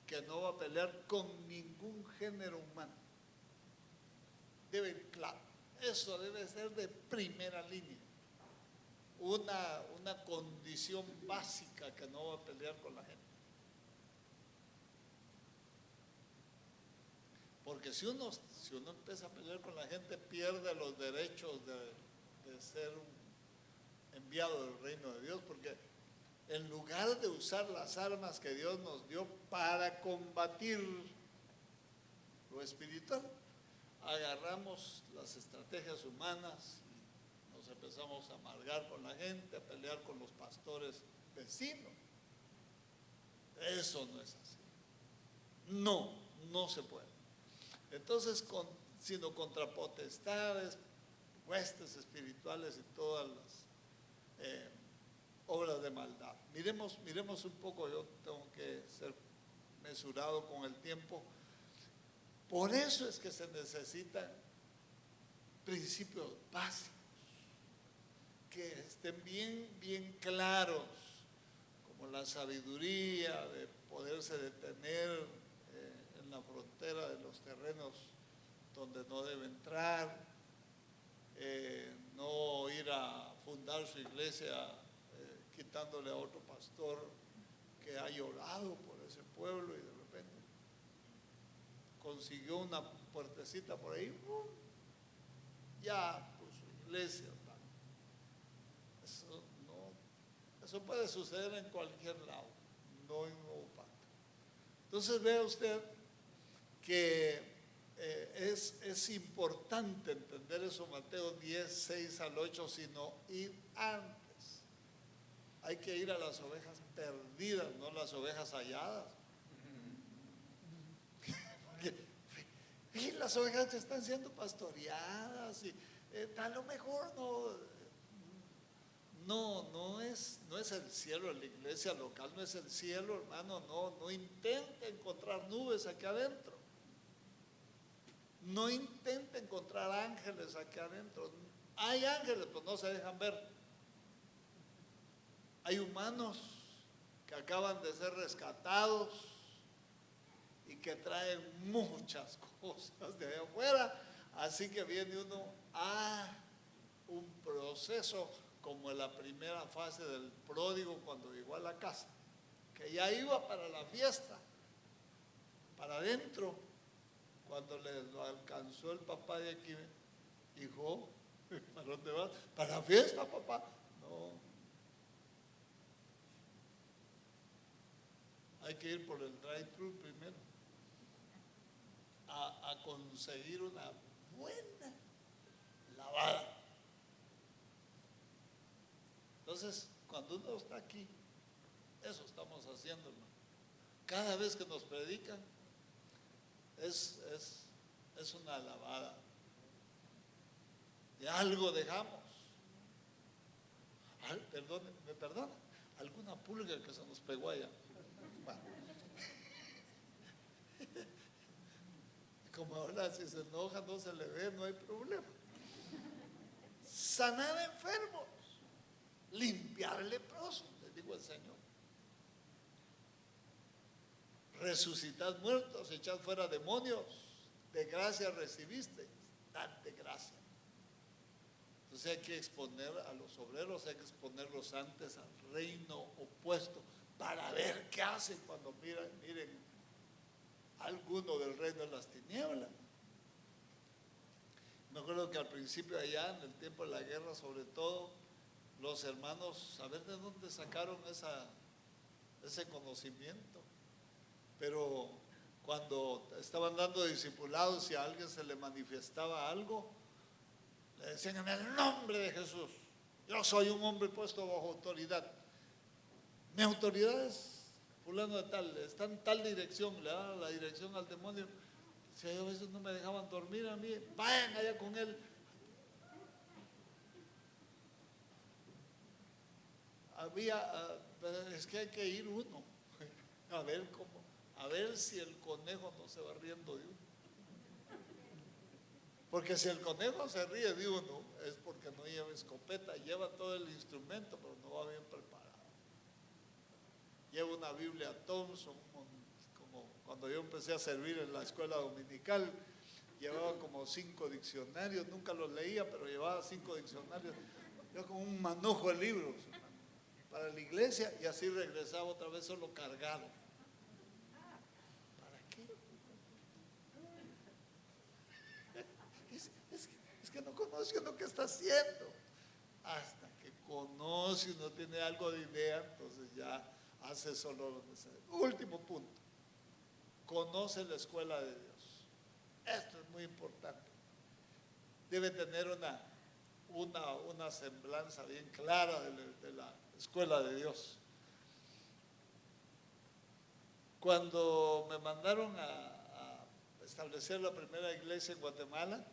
que no va a pelear con ningún género humano. Debe ir claro. Eso debe ser de primera línea. Una condición básica, que no va a pelear con la gente. Porque si uno empieza a pelear con la gente, pierde los derechos de ser un enviado del reino de Dios, porque en lugar de usar las armas que Dios nos dio para combatir lo espiritual, agarramos las estrategias humanas y nos empezamos a amargar con la gente, a pelear con los pastores vecinos. Eso no es así. No se puede. Entonces, sino contra potestades, huestes espirituales y todas las obras de maldad. Miremos un poco, yo tengo que ser mesurado con el tiempo. Por eso es que se necesitan principios básicos, que estén bien claros, como la sabiduría de poderse detener en la frontera de los terrenos donde no debe entrar, no ir a fundar su iglesia quitándole a otro pastor que ha llorado por ese pueblo y de repente consiguió una puertecita por ahí, ya puso iglesia. Eso puede suceder en cualquier lado, no en Nuevo Pacto. Entonces vea usted que es importante entender eso, Mateo 10, 6-8, sino ir antes. Hay que ir a las ovejas perdidas, no las ovejas halladas. Y las ovejas que están siendo pastoreadas y a lo mejor no es el cielo, la iglesia local no es el cielo, hermano. No intente encontrar nubes aquí adentro. No intente encontrar ángeles aquí adentro. Hay ángeles, pues no se dejan ver. Hay humanos que acaban de ser rescatados y que traen muchas cosas de afuera. Así que viene uno a un proceso como en la primera fase del pródigo cuando llegó a la casa, que ya iba para la fiesta, para adentro. Cuando lo alcanzó el papá de aquí, hijo, ¿para dónde vas? Para la fiesta, papá. No, hay que ir por el drive-thru primero a conseguir una buena lavada. Entonces, cuando uno está aquí, eso estamos haciendo, hermano. Cada vez que nos predican, es una lavada. De algo dejamos. ¿Me perdona? Alguna pulga que se nos pegó allá. Bueno. Como ahora, si se enoja, no se le ve, no hay problema. Sanar enfermos, limpiar leprosos, les digo el Señor. Resucitad muertos, echad fuera demonios, de gracia recibiste, date gracia. Entonces hay que exponer a los obreros, hay que exponerlos antes al reino opuesto para ver qué hacen cuando miren alguno del reino de las tinieblas. Me acuerdo que al principio allá, en el tiempo de la guerra sobre todo, los hermanos, a ver de dónde sacaron ese conocimiento. Pero cuando estaban dando discipulados y a alguien se le manifestaba algo, le decían: en el nombre de Jesús, yo soy un hombre puesto bajo autoridad. Mi autoridad es fulano de tal, está en tal dirección, le daban la dirección al demonio. Si a veces no me dejaban dormir a mí, vayan allá con él. Es que hay que ir uno a ver si el conejo no se va riendo de uno. Porque si el conejo se ríe de uno, es porque no lleva escopeta, lleva todo el instrumento, pero no va bien preparado. Lleva una Biblia Thompson, como cuando yo empecé a servir en la escuela dominical, llevaba como 5 diccionarios, nunca los leía, pero llevaba 5 diccionarios, yo como un manojo de libros para la iglesia, y así regresaba otra vez solo cargado. ¿Para qué? Es que no conoce uno qué está haciendo. Hasta que conoce, uno tiene algo de idea, entonces ya hace solo lo necesario. Último punto: conoce la escuela de Dios. Esto es muy importante. Debe tener una semblanza bien clara de la escuela de Dios. Cuando me mandaron a establecer la primera iglesia en Guatemala,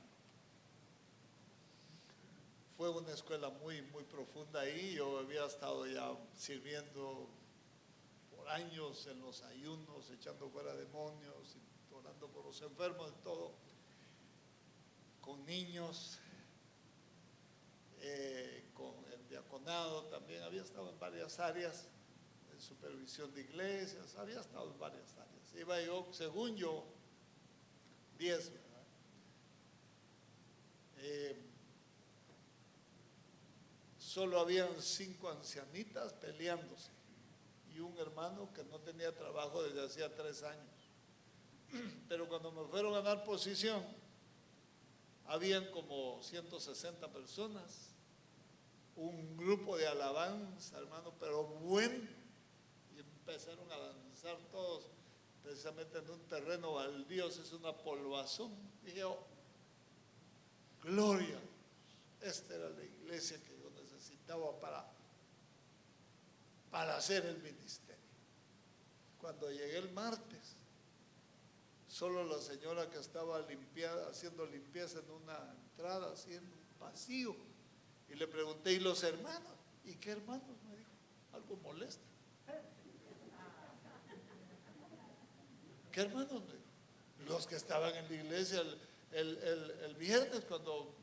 fue una escuela muy, muy profunda ahí. Yo había estado ya sirviendo por años en los ayunos, echando fuera demonios, orando por los enfermos, de todo, con niños, con el diaconado también. Había estado en varias áreas, en supervisión de iglesias, había estado en varias áreas. Iba yo, según yo, 10, ¿verdad? Solo habían 5 ancianitas peleándose y un hermano que no tenía trabajo desde hacía 3 años. Pero cuando me fueron a dar posición, habían como 160 personas, un grupo de alabanza, hermano, pero bueno, y empezaron a danzar todos, precisamente en un terreno baldío, es una polvazón. Dije yo: gloria a Dios, esta era la iglesia que yo necesitaba para hacer el ministerio. Cuando llegué el martes, solo la señora que estaba haciendo limpieza en una entrada, así en un pasillo, y le pregunté: ¿y los hermanos? ¿Y qué hermanos? Me dijo, algo molesta. ¿Qué hermanos? Me dijo, los que estaban en la iglesia el viernes cuando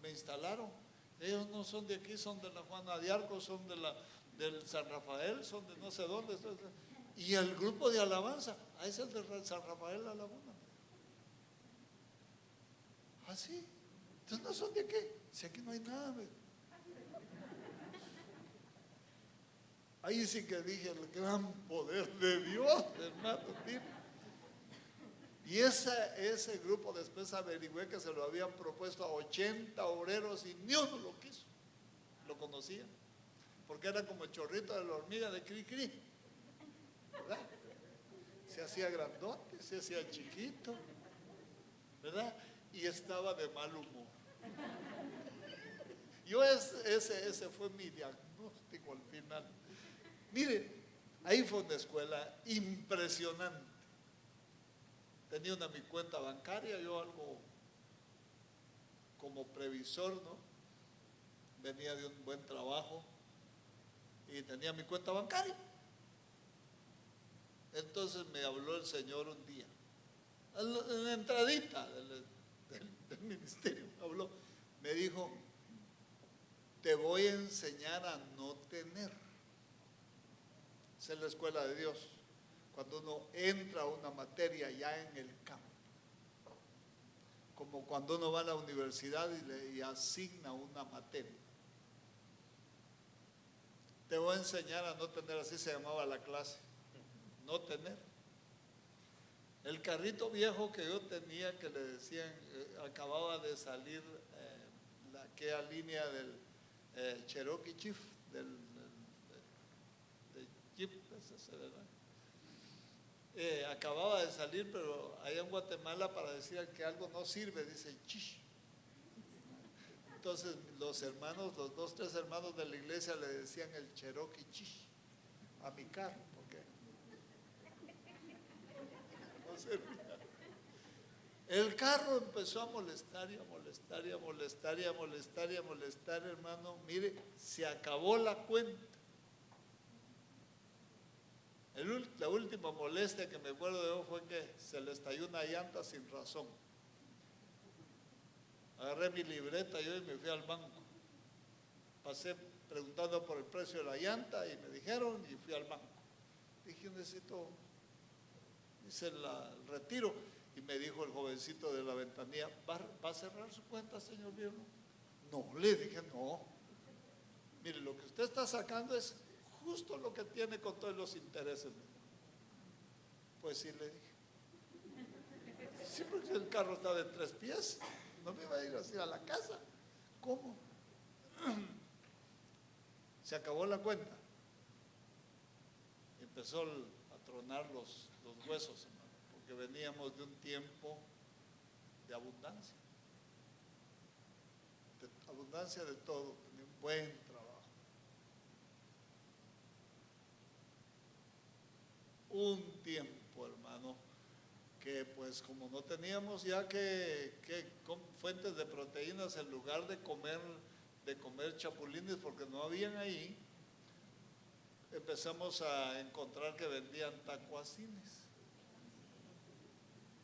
me instalaron. Ellos no son de aquí, son de la Juana de Arco, son del San Rafael, son de no sé dónde. Y el grupo de alabanza, es el de San Rafael La Laguna. ¿Ah, sí? Entonces no son de aquí. Si aquí no hay nada. Ahí sí que dije: el gran poder de Dios, hermano. Y ese grupo después averigüé que se lo habían propuesto a 80 obreros y ni uno lo quiso. Lo conocían, porque era como el chorrito de la hormiga de cri cri, ¿verdad? se hacía grandote, se hacía chiquito, ¿verdad? Y estaba de mal humor. Ese fue mi diagnóstico al final. Mire, ahí fue una escuela impresionante. Tenía mi cuenta bancaria, yo algo como previsor, ¿no? Venía de un buen trabajo y tenía mi cuenta bancaria. Entonces me habló el Señor un día, en la entradita del ministerio, me habló, me dijo: te voy a enseñar a no tener. Esa es la escuela de Dios, cuando uno entra a una materia ya en el campo, como cuando uno va a la universidad y asigna una materia. Te voy a enseñar a no tener, así se llamaba la clase, no tener. El carrito viejo que yo tenía, que le decían, acababa de salir aquella línea del Cherokee Chief, del Jeep, acababa de salir, pero allá en Guatemala, para decir que algo no sirve, dice chish. Entonces los hermanos, los 2, 3 hermanos de la iglesia le decían el Cherokee Chish a mi carro, porque no servía. El carro empezó a molestar y a molestar y a molestar y a molestar y a molestar, hermano. Mire, se acabó la cuenta. La última molestia que me acuerdo de hoy fue que se le estalló una llanta sin razón. Agarré mi libreta yo y me fui al banco. Pasé preguntando por el precio de la llanta y me dijeron, y fui al banco. Dije: necesito, hice el retiro, y me dijo el jovencito de la ventanilla: ¿va a cerrar su cuenta, señor Viejo? No, le dije, no. Mire, lo que usted está sacando es justo lo que tiene con todos los intereses. Pues sí, le dije. Sí, porque el carro estaba de 3 pies, no me iba a ir así a la casa. ¿Cómo? Se acabó la cuenta. Empezó a tronar los huesos, hermano, porque veníamos de un tiempo de abundancia. De abundancia de todo, tenía un buen trabajo. Un tiempo, hermano, que pues como no teníamos ya que fuentes de proteínas, en lugar de comer chapulines, porque no habían ahí, empezamos a encontrar que vendían tacuacines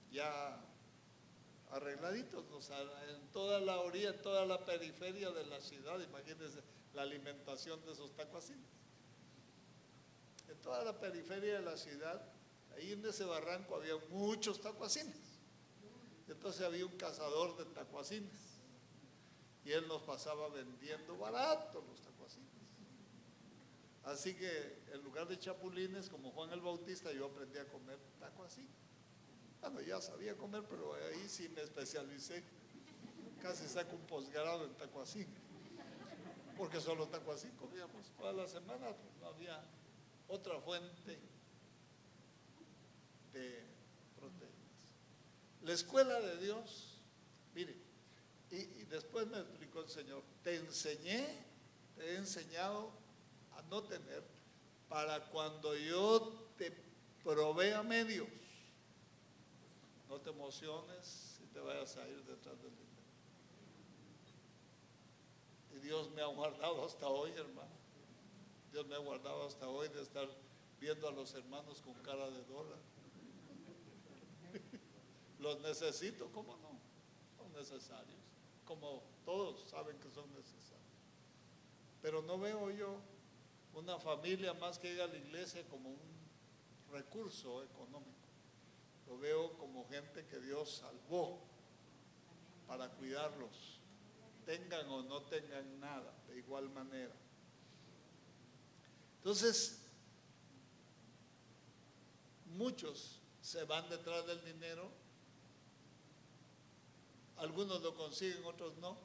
ya arregladitos, o sea, en toda la orilla, en toda la periferia de la ciudad. Imagínense la alimentación de esos tacuacines. En toda la periferia de la ciudad, ahí en ese barranco había muchos tacuacines. Entonces había un cazador de tacuacines y él nos pasaba vendiendo barato los tacuacines. Así que en lugar de chapulines, como Juan el Bautista, yo aprendí a comer tacuacín. Bueno, ya sabía comer, pero ahí sí me especialicé. Casi saco un posgrado en tacuacín, porque solo tacuacín comíamos toda la semana, pues no había otra fuente de proteínas. La escuela de Dios, mire, y después me explicó el Señor: te he enseñado a no tener, para cuando yo te provea medios, no te emociones si te vayas a ir detrás del dinero. Y Dios me ha guardado hasta hoy, hermano. Dios me ha guardado hasta hoy de estar viendo a los hermanos con cara de dólar. Los necesito, ¿cómo no? Son necesarios, como todos saben que son necesarios. Pero no veo yo una familia más que ir a la iglesia como un recurso económico. Lo veo como gente que Dios salvó para cuidarlos, tengan o no tengan nada, de igual manera. Entonces, muchos se van detrás del dinero, algunos lo consiguen, otros no,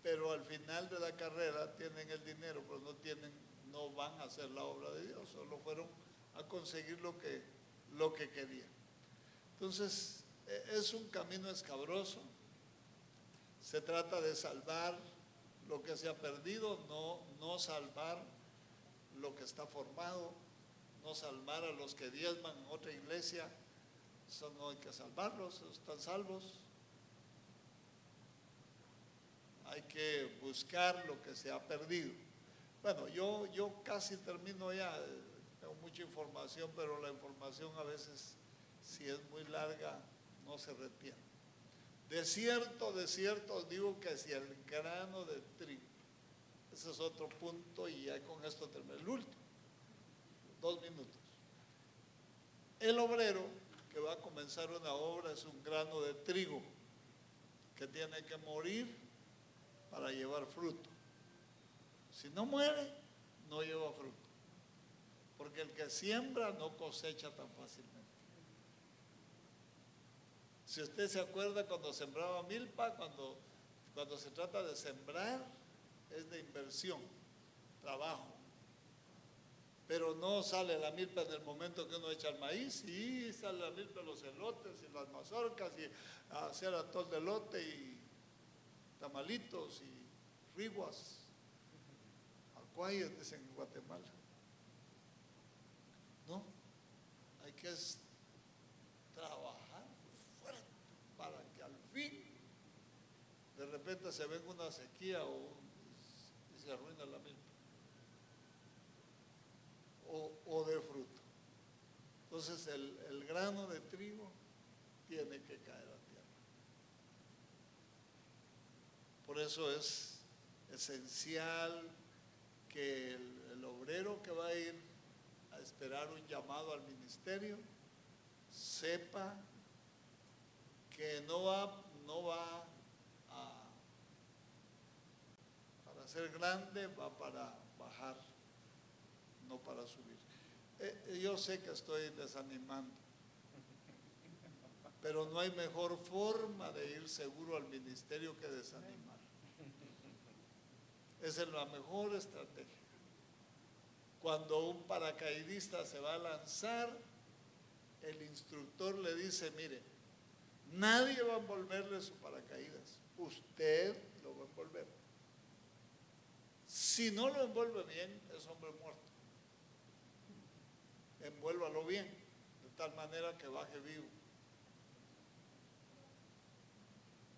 pero al final de la carrera tienen el dinero, pero no van a hacer la obra de Dios, solo fueron a conseguir lo que lo que quería. Entonces, es un camino escabroso. Se trata de salvar lo que se ha perdido, no salvar lo que está formado, no salvar a los que diezman en otra iglesia. Eso no hay que salvarlos, están salvos. Hay que buscar lo que se ha perdido. Bueno, yo casi termino ya, tengo mucha información, pero la información a veces, si es muy larga, no se retiene. De cierto os digo que si el grano de trigo, ese es otro punto y ya con esto termino. El último, 2 minutos. El obrero que va a comenzar una obra es un grano de trigo que tiene que morir para llevar fruto. Si no muere, no lleva fruto. Porque el que siembra no cosecha tan fácilmente. Si usted se acuerda cuando sembraba milpa, cuando se trata de sembrar, es de inversión, trabajo. Pero no sale la milpa en el momento que uno echa el maíz, y sale la milpa en los elotes y las mazorcas y hacer atol de elote y tamalitos y riguas, acuayes, dicen en Guatemala. No, hay que trabajar fuerte para que al fin de repente se venga una sequía y se arruina la milpa o de fruto. Entonces el grano de trigo tiene que caer a tierra. Por eso es esencial que el obrero que va a ir a esperar un llamado al ministerio sepa que no va para ser grande, va para bajar, no para subir. Yo sé que estoy desanimando, pero no hay mejor forma de ir seguro al ministerio que desanimar. Esa es la mejor estrategia. Cuando un paracaidista se va a lanzar, el instructor le dice: mire, nadie va a envolverle su paracaídas, usted lo va a envolver. Si no lo envuelve bien, es hombre muerto. Envuélvalo bien, de tal manera que baje vivo.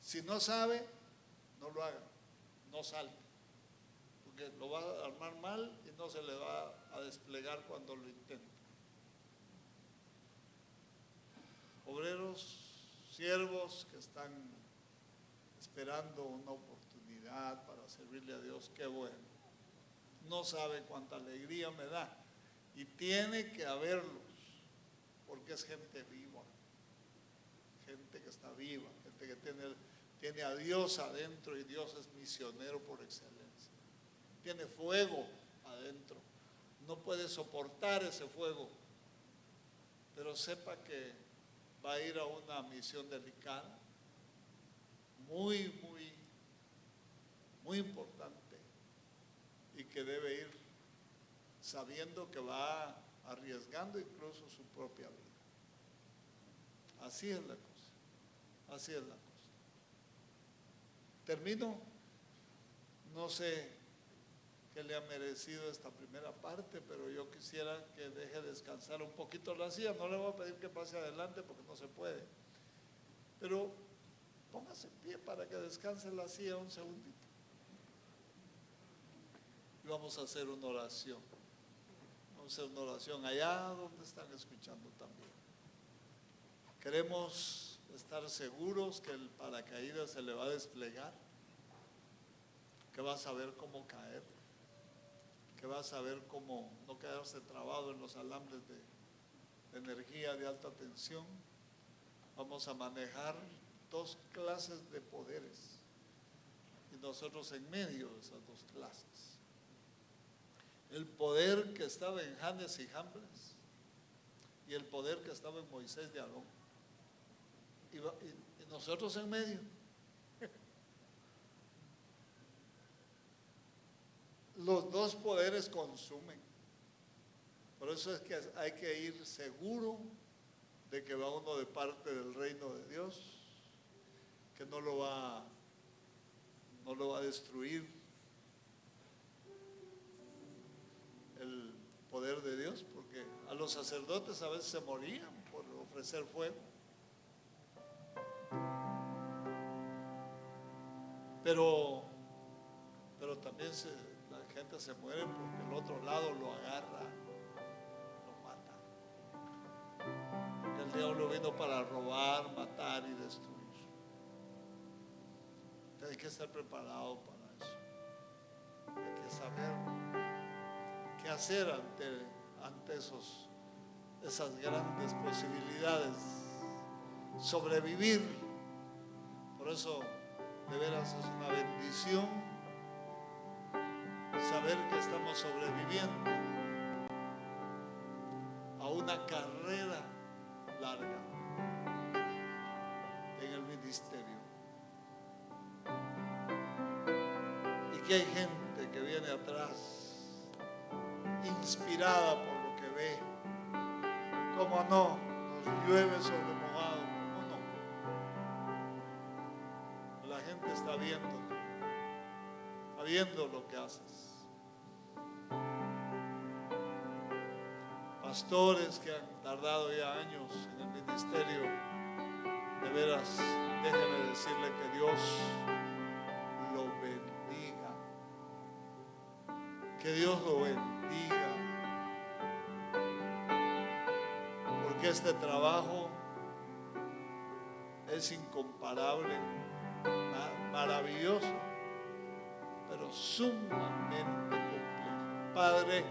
Si no sabe, no lo haga, no salte, porque lo va a armar mal y no se le va a desplegar cuando lo intente. Obreros, siervos que están esperando una oportunidad para servirle a Dios, qué bueno. No sabe cuánta alegría me da. Y tiene que haberlos, porque es gente viva, gente que está viva, gente que tiene a Dios adentro, y Dios es misionero por excelencia. Tiene fuego adentro, no puede soportar ese fuego, pero sepa que va a ir a una misión delicada, muy importante, y que debe ir sabiendo que va arriesgando incluso su propia vida. Así es la cosa, así es la cosa. Termino. No sé qué le ha merecido esta primera parte, pero yo quisiera que deje descansar un poquito la silla. No le voy a pedir que pase adelante porque no se puede, pero póngase en pie para que descanse la silla un segundito. Y vamos a hacer una oración. Vamos a hacer una oración allá donde están escuchando también. Queremos estar seguros que el paracaídas se le va a desplegar, que va a saber cómo caer, que va a saber cómo no quedarse trabado en los alambres de energía de alta tensión. Vamos a manejar 2 clases de poderes y nosotros en medio de esas 2 clases. El poder que estaba en Janes y Jambres y el poder que estaba en Moisés de Aarón. Y nosotros en medio. Los 2 poderes consumen. Por eso es que hay que ir seguro de que va uno de parte del reino de Dios, que no lo va a destruir el poder de Dios, porque a los sacerdotes a veces se morían por ofrecer fuego. Pero también la gente se muere porque el otro lado lo agarra, lo mata. Porque el diablo vino para robar, matar y destruir. Entonces hay que estar preparado para eso. Hay que saber qué hacer ante esas grandes posibilidades. Sobrevivir. Por eso, de veras, es una bendición saber que estamos sobreviviendo a una carrera larga en el ministerio, y que hay gente que viene atrás inspirada por lo que ve. ¿Cómo no? Nos llueve sobre mojado. ¿Cómo no? La gente está viendo lo que haces. Pastores que han tardado ya años en el ministerio, de veras, déjeme decirle que Dios lo bendiga. Que Dios lo bendiga. Porque este trabajo es incomparable, maravilloso, pero sumamente complejo. Padre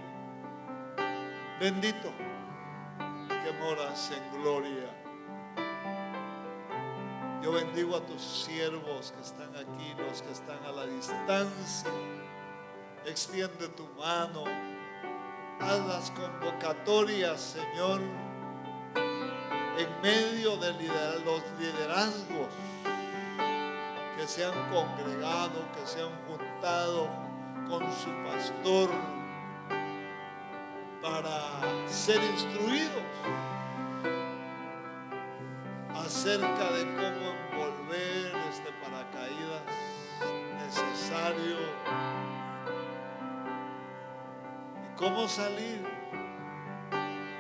bendito, que moras en gloria, yo bendigo a tus siervos que están aquí, los que están a la distancia. Extiende tu mano, haz las convocatorias, Señor, en medio de los liderazgos que se han congregado, que se han juntado con su pastor para ser instruidos acerca de cómo envolver este paracaídas necesario y cómo salir,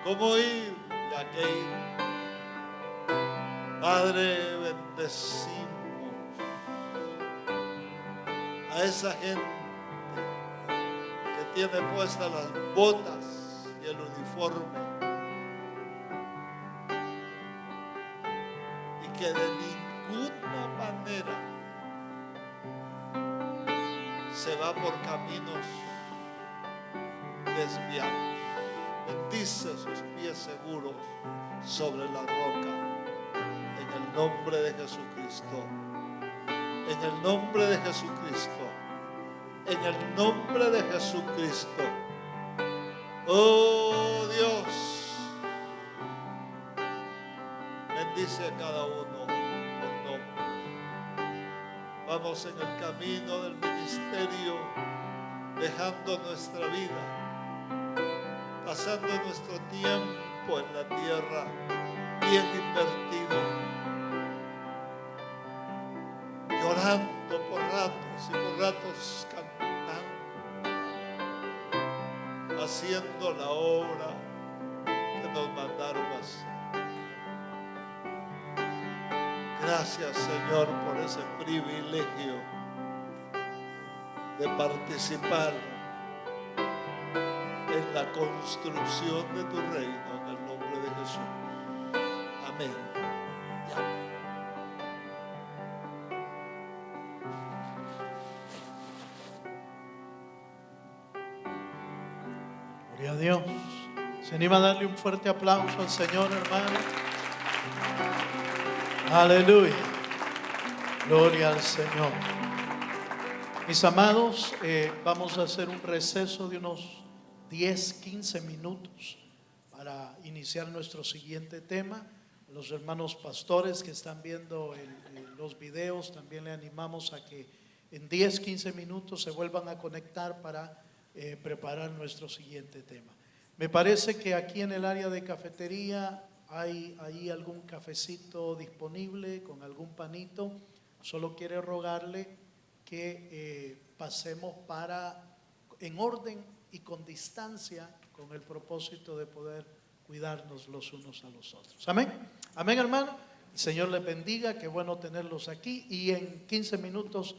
cómo ir de aquí. Padre, bendecimos a esa gente que tiene puestas las botas y el uniforme, y que de ninguna manera se va por caminos desviados. Bendice sus pies seguros sobre la roca, en el nombre de Jesucristo, en el nombre de Jesucristo, en el nombre de Jesucristo. Oh Dios, bendice a cada uno por nombre. Vamos en el camino del ministerio, dejando nuestra vida, pasando nuestro tiempo en la tierra bien invertido, llorando por ratos y por ratos cantando, haciendo la obra que nos mandaron a hacer. Gracias, Señor, por ese privilegio de participar en la construcción de tu reino, en el nombre de Jesús. Amén y amén.
Gloria a Dios. ¿Se anima a darle un fuerte aplauso al Señor, hermano? Aleluya. Gloria al Señor. Mis amados, vamos a hacer un receso de unos 10-15 minutos para iniciar nuestro siguiente tema. Los hermanos pastores que están viendo los videos, también le animamos a que en 10-15 minutos se vuelvan a conectar para preparar nuestro siguiente tema. Me parece que aquí en el área de cafetería hay ahí algún cafecito disponible con algún panito. Solo quiere rogarle que pasemos en orden y con distancia, con el propósito de poder cuidarnos los unos a los otros. Amén. Amén, hermano. El Señor les bendiga. Qué bueno tenerlos aquí. Y en 15 minutos